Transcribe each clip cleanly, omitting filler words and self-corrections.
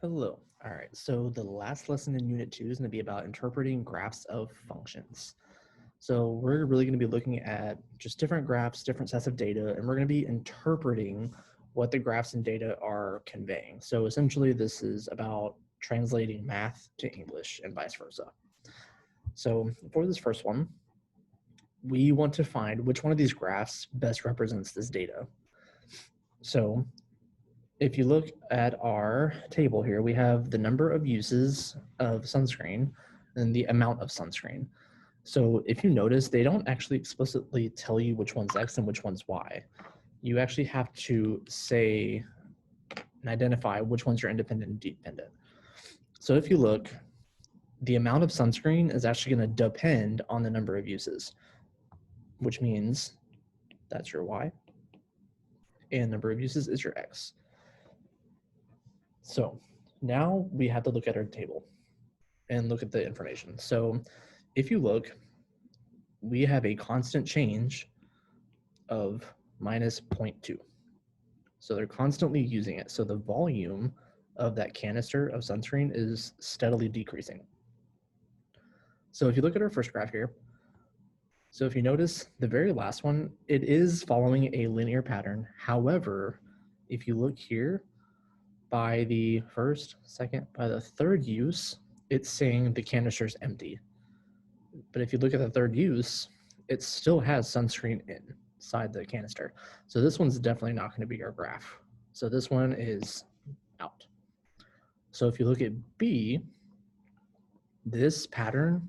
Hello. All right. So the last lesson in Unit 2 is going to be about interpreting graphs of functions. So we're really going to be looking at just different graphs, different sets of data, and we're going to be interpreting what the graphs and data are conveying. So essentially, this is about translating math to English and vice versa. So for this first one, we want to find which one of these graphs best represents this data. So if you look at our table here, we have the number of uses of sunscreen and the amount of sunscreen. So if you notice, they don't actually explicitly tell you which one's X and which one's Y. You actually have to say and identify which ones are independent and dependent. So if you look, the amount of sunscreen is actually going to depend on the number of uses, which means that's your Y, and number of uses is your X. So now we have to look at our table and look at the information. So if you look, we have a constant change of minus 0.2. So they're constantly using it. So the volume of that canister of sunscreen is steadily decreasing. So if you look at our first graph here, so if you notice the very last one, it is following a linear pattern. However, if you look here, by the first, second, by the third use, it's saying the canister is empty. But if you look at the third use, it still has sunscreen inside the canister. So this one's definitely not going to be our graph. So this one is out. So if you look at B, this pattern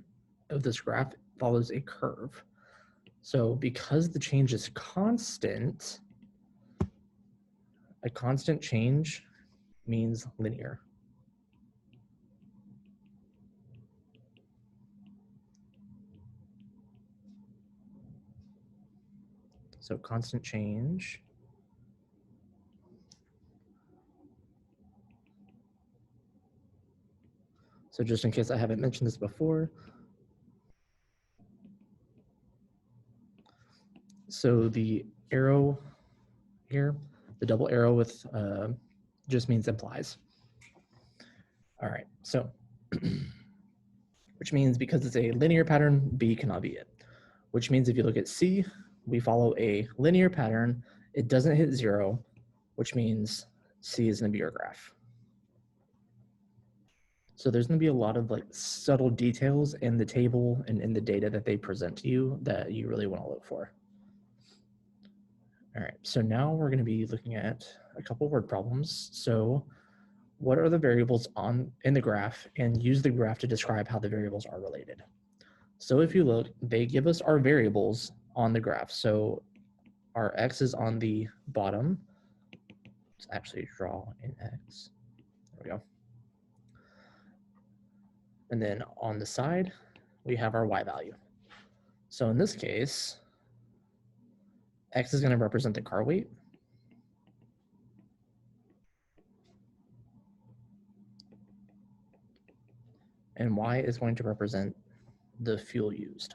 of this graph follows a curve. So because the change is constant, a constant change means linear. So constant change So just in case I haven't mentioned this before, so the arrow here, the double arrow with just means implies. All right, so which means because it's a linear pattern, B cannot be it. Which means if you look at C, we follow a linear pattern. It doesn't hit 0, which means C is going to be our graph. So there's going to be a lot of like subtle details in the table and in the data that they present to you that you really want to look for. All right, so now we're going to be looking at a couple word problems. So what are the variables in the graph, and use the graph to describe how the variables are related. So if you look, they give us our variables on the graph. So our X is on the bottom. Let's actually draw an X. There we go. And then on the side, we have our Y value. So in this case, X is going to represent the car weight. And Y is going to represent the fuel used.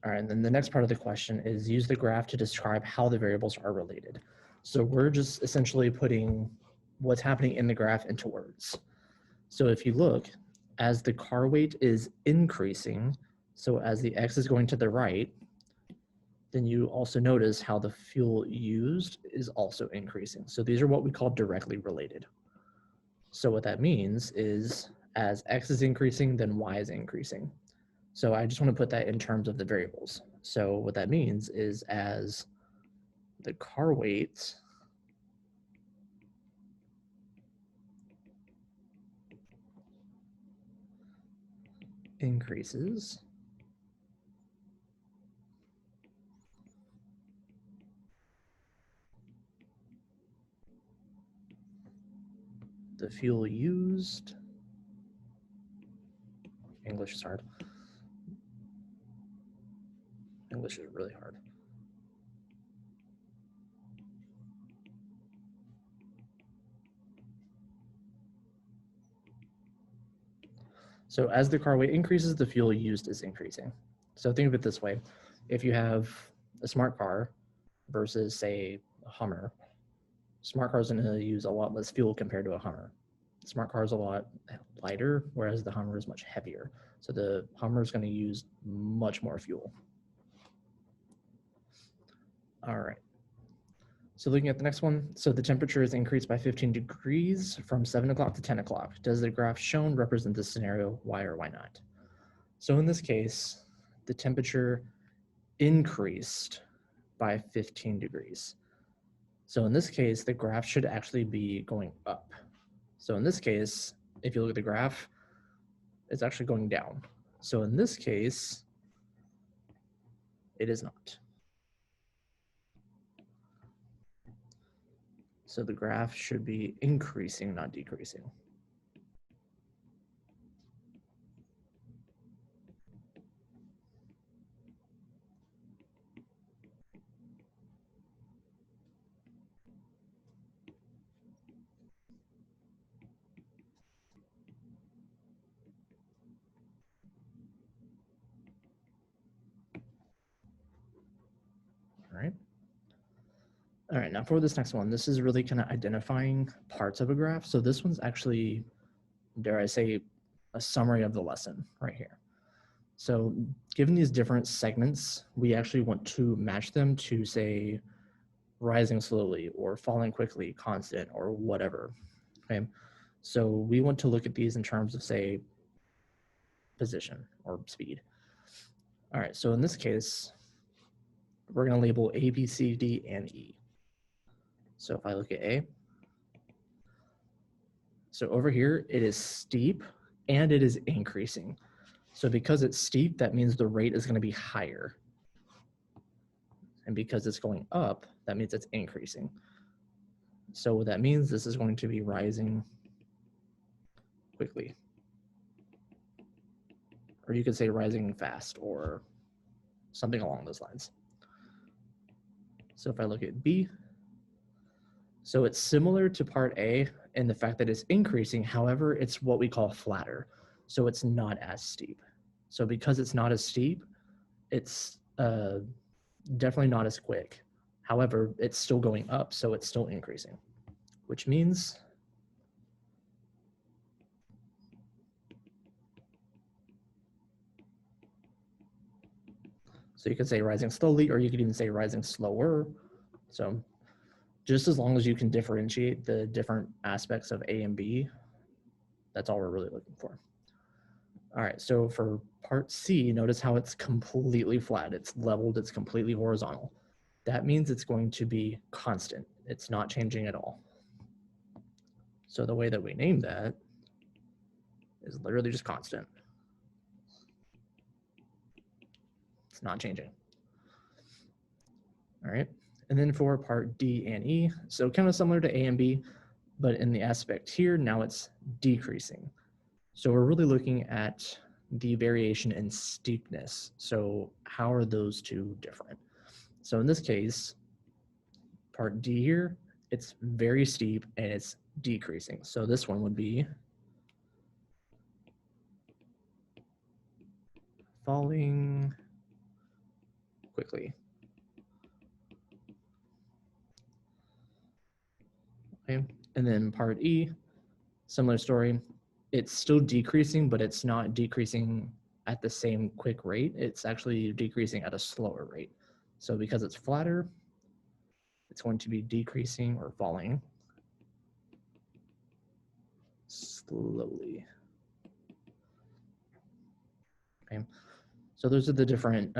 All right, and then the next part of the question is use the graph to describe how the variables are related. So we're just essentially putting what's happening in the graph into words. So if you look, as the car weight is increasing, so as the X is going to the right, then you also notice how the fuel used is also increasing. So these are what we call directly related. So what that means is as X is increasing, then Y is increasing. So I just want to put that in terms of the variables. So what that means is as the car weight increases, the fuel used, English is hard. English is really hard. So as the car weight increases, the fuel used is increasing. So think of it this way. If you have a smart car versus, say, a Hummer, smart car is going to use a lot less fuel compared to a Hummer. The smart car is a lot lighter, whereas the Hummer is much heavier. So the Hummer is going to use much more fuel. All right. So looking at the next one, so the temperature is increased by 15 degrees from 7 o'clock to 10 o'clock. Does the graph shown represent this scenario? Why or why not? So in this case, the temperature increased by 15 degrees. So in this case, the graph should actually be going up. So in this case, if you look at the graph, it's actually going down. So in this case, it is not. So the graph should be increasing, not decreasing. All right. All right, now for this next one, this is really kind of identifying parts of a graph. So this one's actually, dare I say, a summary of the lesson right here. So given these different segments, we actually want to match them to, say, rising slowly or falling quickly, constant, or whatever. Okay, so we want to look at these in terms of, say, position or speed. All right, so in this case, we're going to label A, B, C, D, and E. So if I look at A, so over here, it is steep and it is increasing. So because it's steep, that means the rate is going to be higher. And because it's going up, that means it's increasing. So what that means, this is going to be rising quickly. Or you could say rising fast or something along those lines. So if I look at B, so it's similar to part A in the fact that it's increasing. However, it's what we call flatter. So it's not as steep. So because it's not as steep, it's definitely not as quick. However, it's still going up, so it's still increasing, which means so you could say rising slowly, or you could even say rising slower. So just as long as you can differentiate the different aspects of A and B, that's all we're really looking for. All right, so for part C, notice how it's completely flat. It's leveled, it's completely horizontal. That means it's going to be constant. It's not changing at all. So the way that we name that is literally just constant. It's not changing. All right, and then for part D and E, so kind of similar to A and B, but in the aspect here, now it's decreasing. So we're really looking at the variation in steepness. So how are those two different? So in this case, part D here, it's very steep and it's decreasing. So this one would be falling quickly. Okay, and then part E, similar story. It's still decreasing, but it's not decreasing at the same quick rate. It's actually decreasing at a slower rate. So because it's flatter, it's going to be decreasing or falling slowly. Okay, so those are the different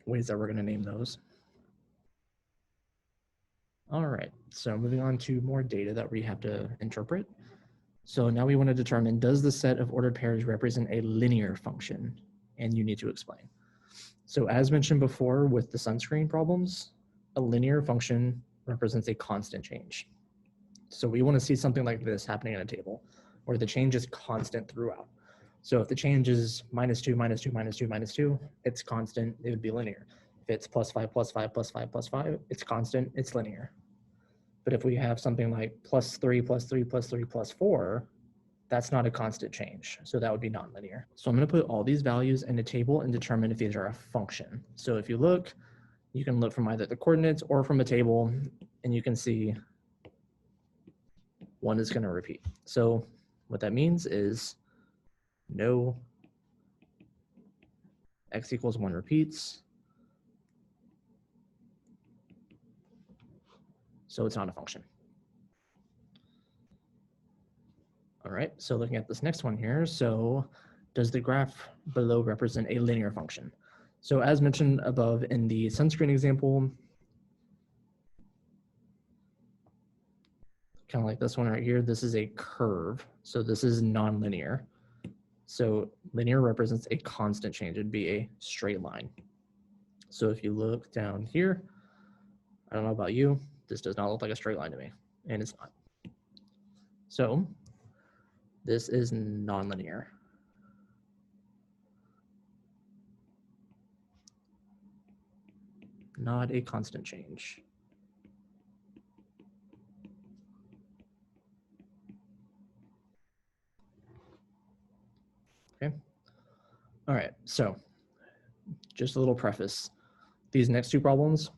ways that we're going to name those. All right, so moving on to more data that we have to interpret. So now we want to determine, does the set of ordered pairs represent a linear function? And you need to explain. So as mentioned before with the sunscreen problems, a linear function represents a constant change. So we want to see something like this happening in a table where the change is constant throughout. So if the change is -2, -2, -2, -2, it's constant, it would be linear. If it's +5, +5, +5, +5, it's constant, it's linear. But if we have something like +3, +3, +3, +4, that's not a constant change. So that would be nonlinear. So I'm going to put all these values in a table and determine if these are a function. So if you look, you can look from either the coordinates or from a table, and you can see one is going to repeat. So what that means is no x equals 1 repeats. So it's not a function. All right, so looking at this next one here, so does the graph below represent a linear function? So as mentioned above in the sunscreen example, kind of like this one right here, this is a curve. So this is nonlinear. So linear represents a constant change. It'd be a straight line. So if you look down here, I don't know about you, this does not look like a straight line to me, and it's not. So this is nonlinear. Not a constant change. Okay. All right, so just a little preface. These next two problems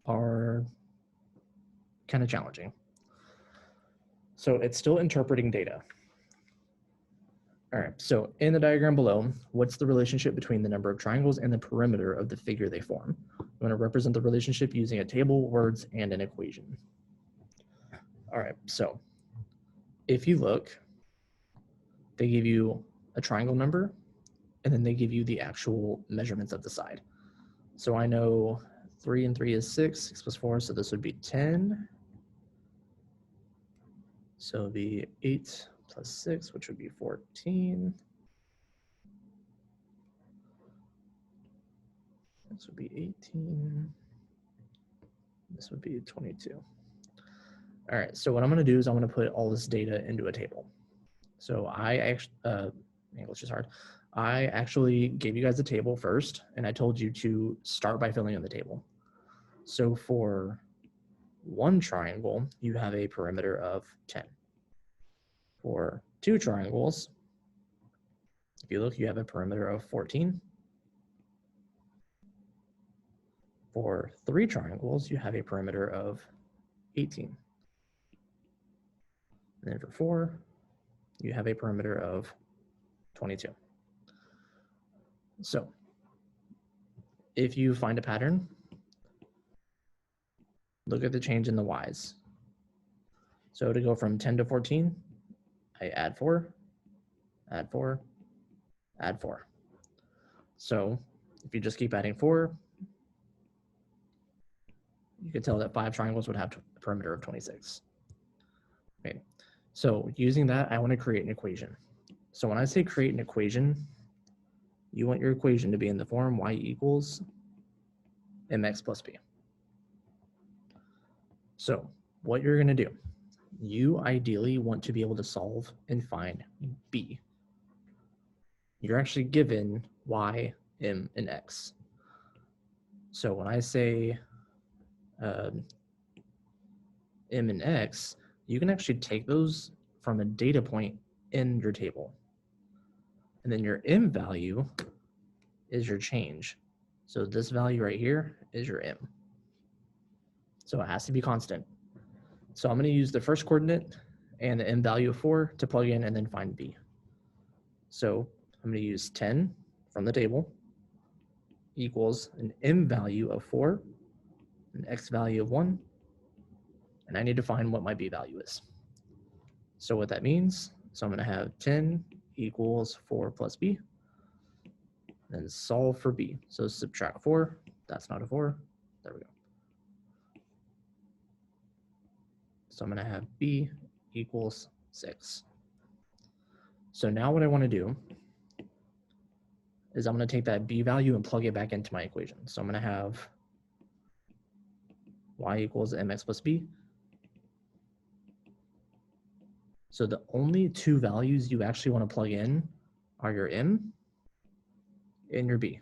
are kind of challenging. So it's still interpreting data. All right, so in the diagram below, what's the relationship between the number of triangles and the perimeter of the figure they form? I'm going to represent the relationship using a table, words, and an equation. All right, so if you look, they give you a triangle number, and then they give you the actual measurements of the side. So I know 3 and 3 is 6, 6 plus 4, so this would be 10. So it would be 8 plus 6, which would be 14. This would be 18. This would be 22. All right, so what I'm going to do is I'm going to put all this data into a table. So I actually, English is hard. I actually gave you guys a table first, and I told you to start by filling in the table. So for one triangle, you have a perimeter of 10. For two triangles, if you look, you have a perimeter of 14. For three triangles, you have a perimeter of 18. And then for 4, you have a perimeter of 22. So if you find a pattern, look at the change in the y's. So to go from 10 to 14, I add 4, add 4, add 4. So if you just keep adding 4, you could tell that 5 triangles would have a perimeter of 26. Okay. So using that, I want to create an equation. So when I say create an equation, you want your equation to be in the form y equals mx plus b. So what you're going to do, you ideally want to be able to solve and find b. You're actually given y, m, and x. So when I say m and x, you can actually take those from a data point in your table. And then your m value is your change. So this value right here is your m. So it has to be constant. So I'm going to use the first coordinate and the m value of 4 to plug in and then find b. So I'm going to use 10 from the table equals an m value of 4, an x value of 1, and I need to find what my b value is. So what that means, so I'm going to have 10 equals 4 plus b, then solve for b. So subtract 4, that's not a 4, there we go. So I'm going to have b equals 6. So now what I want to do is I'm going to take that b value and plug it back into my equation. So I'm going to have y equals mx plus b. So the only two values you actually want to plug in are your m and your b.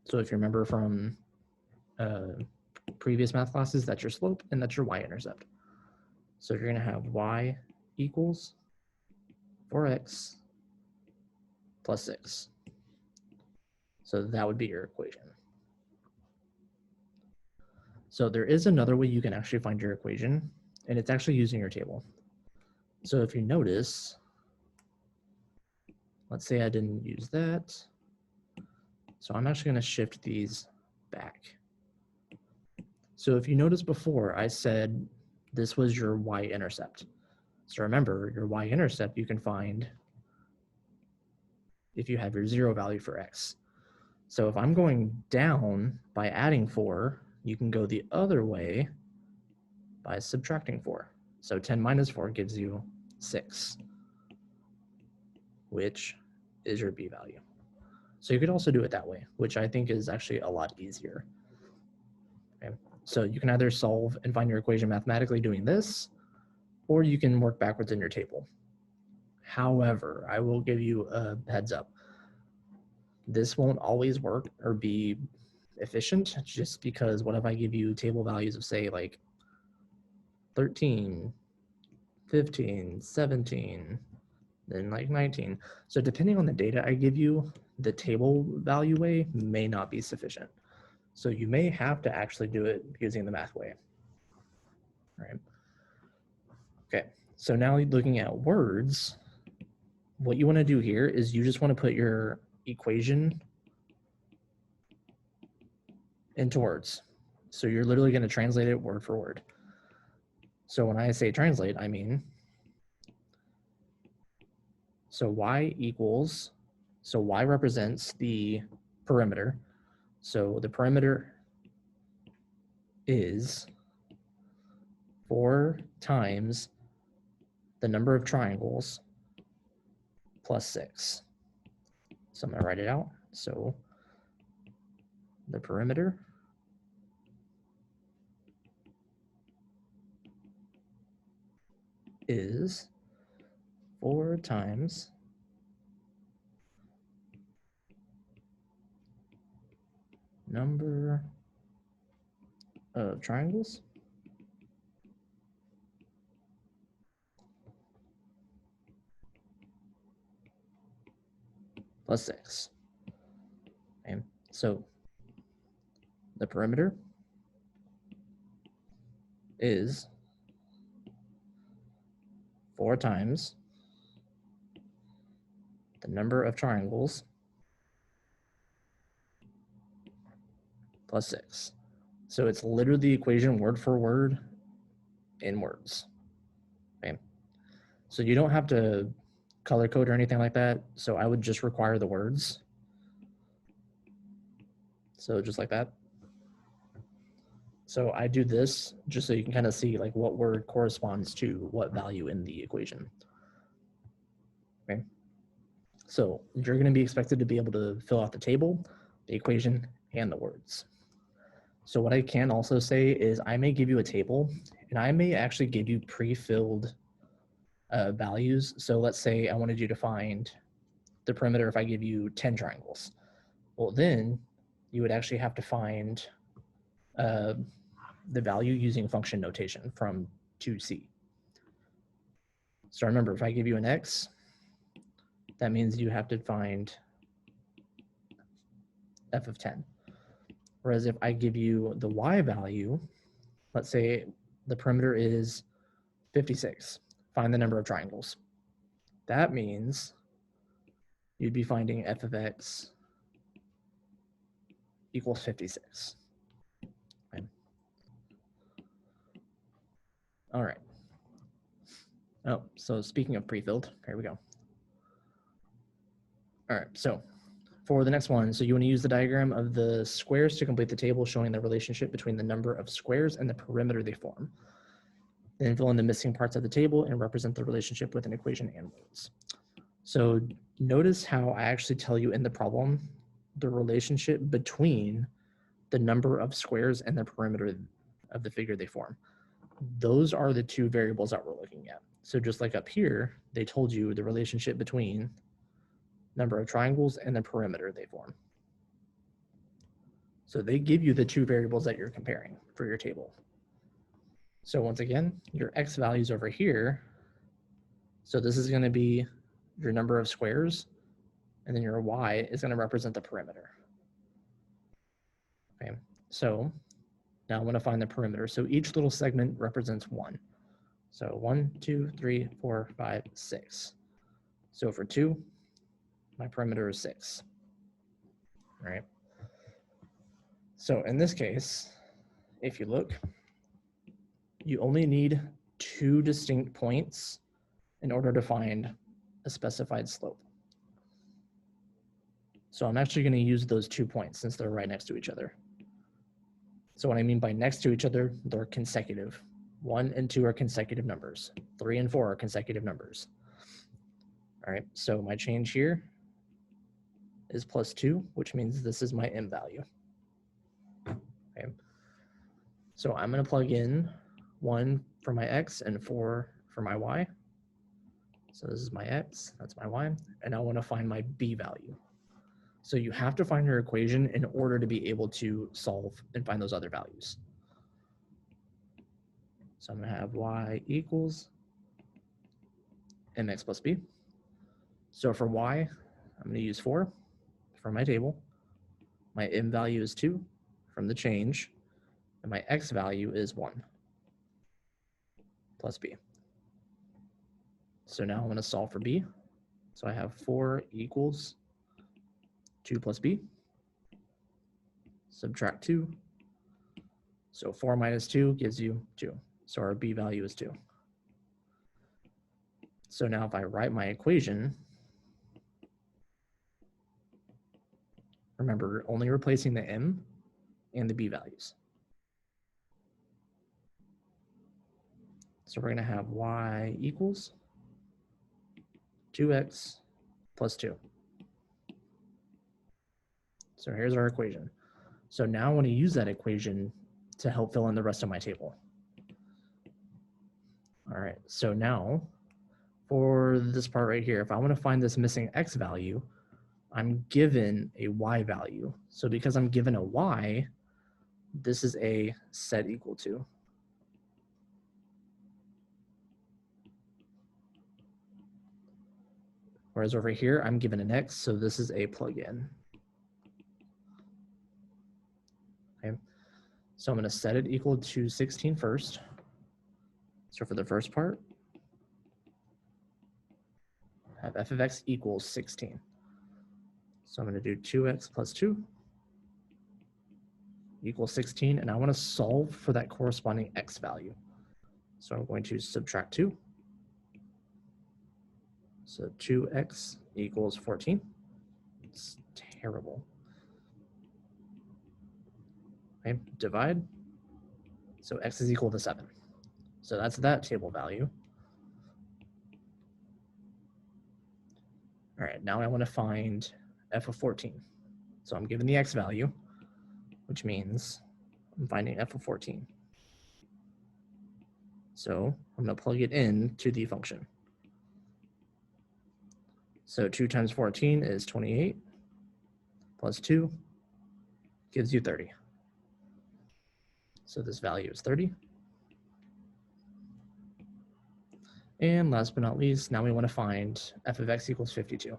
So if you remember from previous math classes, that's your slope and that's your y-intercept. So you're going to have y equals 4x plus 6. So that would be your equation. So there is another way you can actually find your equation, and it's actually using your table. So if you notice, let's say I didn't use that. So I'm actually going to shift these back. So if you notice before, I said this was your y-intercept. So remember, your y-intercept you can find if you have your 0 value for x. So if I'm going down by adding 4, you can go the other way by subtracting 4. So 10 minus 4 gives you 6, which is your b value. So you could also do it that way, which I think is actually a lot easier. Okay. So you can either solve and find your equation mathematically doing this, or you can work backwards in your table. However, I will give you a heads up. This won't always work or be efficient, just because what if I give you table values of, say, like 13, 15, 17, then like 19. So depending on the data I give you, the table value way may not be sufficient. So you may have to actually do it using the math way. Right? Okay, so now looking at words, what you want to do here is you just want to put your equation into words. So you're literally going to translate it word for word. So when I say translate, I mean, so y equals, so y represents the perimeter. So the perimeter is 4 times the number of triangles plus 6. So I'm going to write it out. So the perimeter is 4 times number of triangles plus 6. Okay. So the perimeter is 4 times the number of triangles plus 6. So it's literally the equation word for word in words. Okay. So you don't have to color code or anything like that. So I would just require the words. So just like that. So I do this just so you can kind of see like what word corresponds to what value in the equation. Okay. So you're going to be expected to be able to fill out the table, the equation, and the words. So what I can also say is I may give you a table, and I may actually give you pre-filled values. So let's say I wanted you to find the perimeter if I give you 10 triangles. Well, then you would actually have to find the value using function notation from 2C. So remember, if I give you an X, that means you have to find f of 10. Whereas if I give you the Y value, let's say the perimeter is 56, find the number of triangles. That means you'd be finding f of x equals 56. Okay. All right. Oh, so speaking of pre-filled, here we go. All right, so for the next one, so you want to use the diagram of the squares to complete the table showing the relationship between the number of squares and the perimeter they form. Then fill in the missing parts of the table and represent the relationship with an equation and words. So notice how I actually tell you in the problem the relationship between the number of squares and the perimeter of the figure they form. Those are the two variables that we're looking at. So just like up here, they told you the relationship between number of triangles and the perimeter they form. So they give you the two variables that you're comparing for your table. So once again, your x values over here So this is going to be your number of squares, and then your y is going to represent the perimeter. Okay, so now I'm going to find the perimeter. So each little segment represents 1. So 1, 2, 3, 4, 5, 6. So for 2, my perimeter is 6. All right. So in this case, if you look, you only need 2 distinct points in order to find a specified slope. So I'm actually going to use those 2 points since they're right next to each other. So what I mean by next to each other, they're consecutive. 1 and 2 are consecutive numbers. 3 and 4 are consecutive numbers. All right, so my change here is +2, which means this is my m value. Okay, so I'm going to plug in 1 for my x and 4 for my y. So this is my x, that's my y, and I want to find my b value. So you have to find your equation in order to be able to solve and find those other values. So I'm going to have y equals mx plus b. So for y, I'm going to use 4 from my table. My m value is 2 from the change, and my x value is 1 plus b. So now I'm going to solve for b. So I have 4 equals 2 plus b. Subtract 2. So 4 minus 2 gives you 2. So our b value is 2. So now if I write my equation, remember only replacing the m and the b values. So we're going to have y equals 2x plus 2. So here's our equation. So now I want to use that equation to help fill in the rest of my table. All right, so now for this part right here, if I want to find this missing x value, I'm given a y value. So because I'm given a y, this is a set equal to. Whereas over here, I'm given an x, so this is a plug-in. Okay, so I'm going to set it equal to 16 first. So for the first part, have f of x equals 16. So I'm going to do 2x plus 2 equals 16, and I want to solve for that corresponding x value. So I'm going to subtract 2. So 2x equals 14. It's terrible. Okay, divide. So x is equal to 7. So that's that table value. All right, now I want to find f of 14. So I'm given the x value, which means I'm finding f of 14. So I'm going to plug it in to the function. So 2 times 14 is 28, plus 2 gives you 30. So this value is 30. And last but not least, now we want to find f of x equals 52.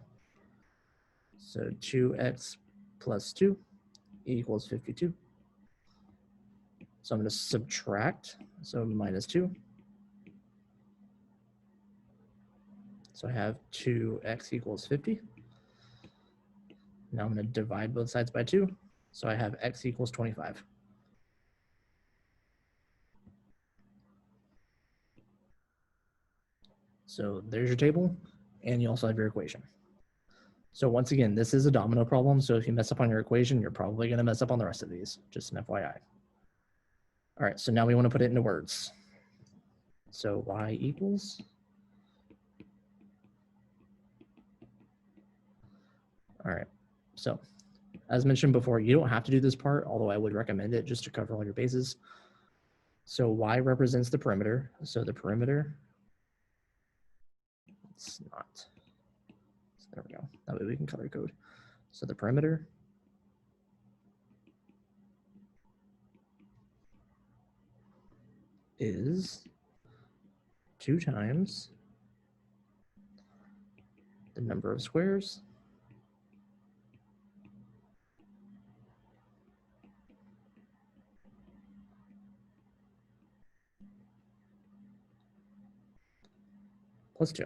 So 2x plus 2 equals 52. So I'm going to subtract, so minus 2. So I have 2x equals 50. Now I'm going to divide both sides by 2. So I have x equals 25. So there's your table, and you also have your equation. So once again, this is a domino problem. So if you mess up on your equation, you're probably going to mess up on the rest of these, just an FYI. All right, so now we want to put it into words. So y equals. All right, so as mentioned before, you don't have to do this part, although I would recommend it just to cover all your bases. So y represents the perimeter. So the perimeter, it's not. So there we go. That way we can color code. So the perimeter is 2 times the number of squares plus 2.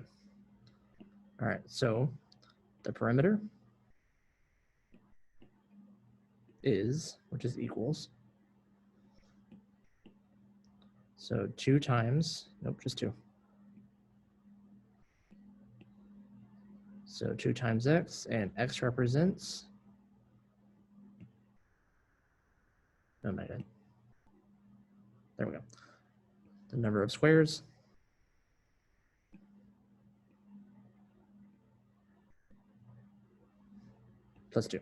All right, so the perimeter is, which is equals, so 2 times, nope, just 2. So 2 times x, and x represents, oh my god, there we go, the number of squares plus 2.